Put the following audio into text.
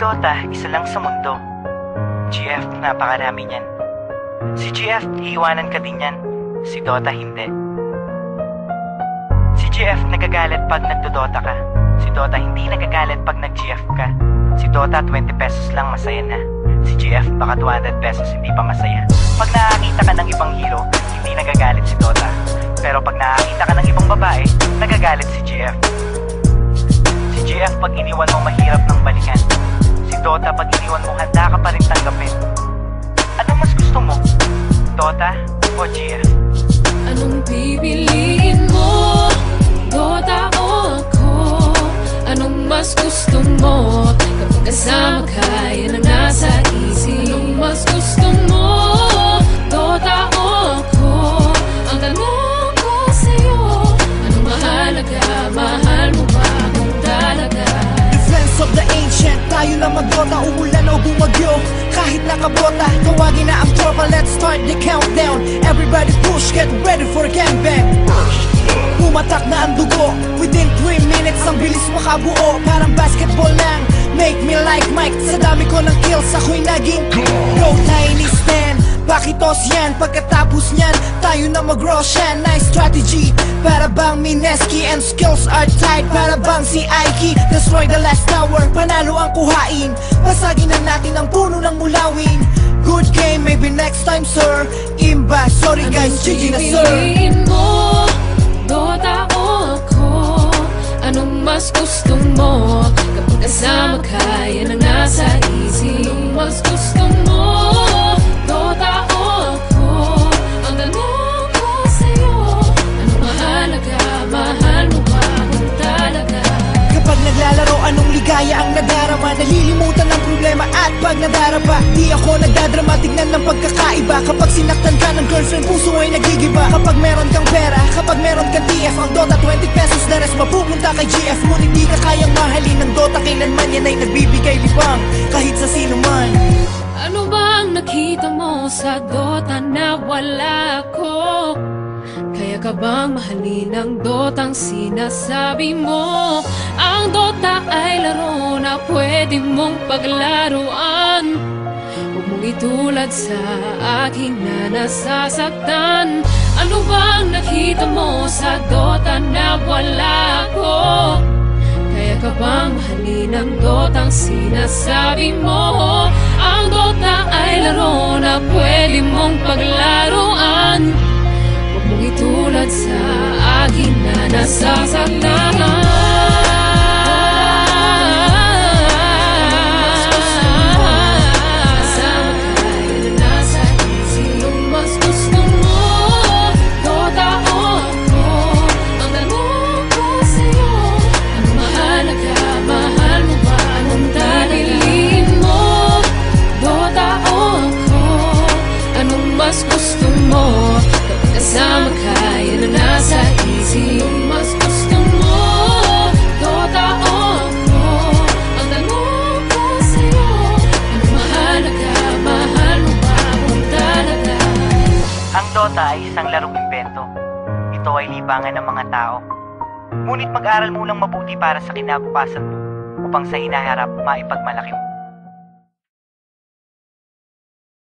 Dota, isa lang sa mundo. GF, napakarami niyan. Si GF, iiwanan ka din yan. Si Dota, hindi. Si GF, nagagalit pag nagdodota ka. Si Dota, hindi nagagalit pag nag-GF ka. Si Dota, 20 pesos lang, masaya na. Si GF, baka 200 pesos, hindi pa masaya. Pag nakakita ka ng ibang hero, hindi nagagalit si Dota. Pero pag nakakita ka ng ibang babae, nagagalit si GF. Si GF, pag iniwan mo, mahirap ng balikan. Si Dota, pag iniwan mo, handa ka pa rin tanggapin. Ano mas gusto mo? Dota o GF? Anong pipiliin mo? Dota o ako? Anong mas gusto mo? Kapag kasama ka, yan ang nasa isip. Anong mas gusto mo? Dota o ako? Ang tanong ko sa'yo, anong mahalaga? Mahal mo ba kung talaga? Defense of the ancient, tayo na mag-Dota, umulan o bumagyo. Kahit nakabota, tawagin na ang tropa, let's start the countdown. Everybody push, get ready for gangbang. Pumatak na ang dugo, within 3 minutes ang bilis makabuo. Parang basketball lang, make me like Mike. Sa dami ko ng kills, ako'y naging Go Tiny Stan. Pakitos yan, pagkatapos nyan tayo na mag-Roshan. Nice strategy, para bang Mineski and skills are tight. Para bang si Aiki, destroy the last tower. Panalo ang kuhain, basagin na natin ang puno ng mulawin. Good game, maybe next time sir. Imba, sorry guys, GG na sir. Pipiliin mo? Dota o ako? Anong mas gusto mo? Kapag kasama ka, yan ang nasa isip. Anong mas gusto mo? Dota o ako? Ang tanong ko sa'yo, anong mahalaga? Mahal mo ba kung talaga? Kapag naglalaro, anong ligaya ang nadarama? Nalilimutan ng problema at pag nadarapa, di ako nagdadrama, tignan ng pagkakaiba. Kapag sinaktan ka ng girlfriend, puso ay nagigiba. Kapag meron kang pera, kapag meron kang TF, ang Dota 20 pesos na res mapupunta kay GF. Ngunit di ka kayang mahalin ng Dota, kailanman yan ay nagbibigay libang kahit sa sino man. Ano bang nakita mo sa Dota na wala ko? Kaya ka bang mahalin ang Dotang sinasabi mo? Ang Dota ay laro na pwede mong paglaruan. Huwag mong itulad sa aking na nasasaktan. Ano bang nakita mo sa Dota na wala ko? Kaya ka bang mahalin ang Dotang sinasabi mo? Ang Dota ay laro na pwede mong paglaruan. Huwag mong itulad sa akin na nasasaktan. Mas gusto mo kapag kasama ka, yan ang nasa isip. Mas gusto mo, Dota o ako? Ang tanong ko sa'yo, anong mahalaga? Mahal mo ba kung talaga? Ang Dota ay isang larong imbento. Ito ay libangan ng mga tao. Ngunit mag-aral mo lang mabuti para sa kinabukasan mo upang sa hinaharap maipagmalaki mo.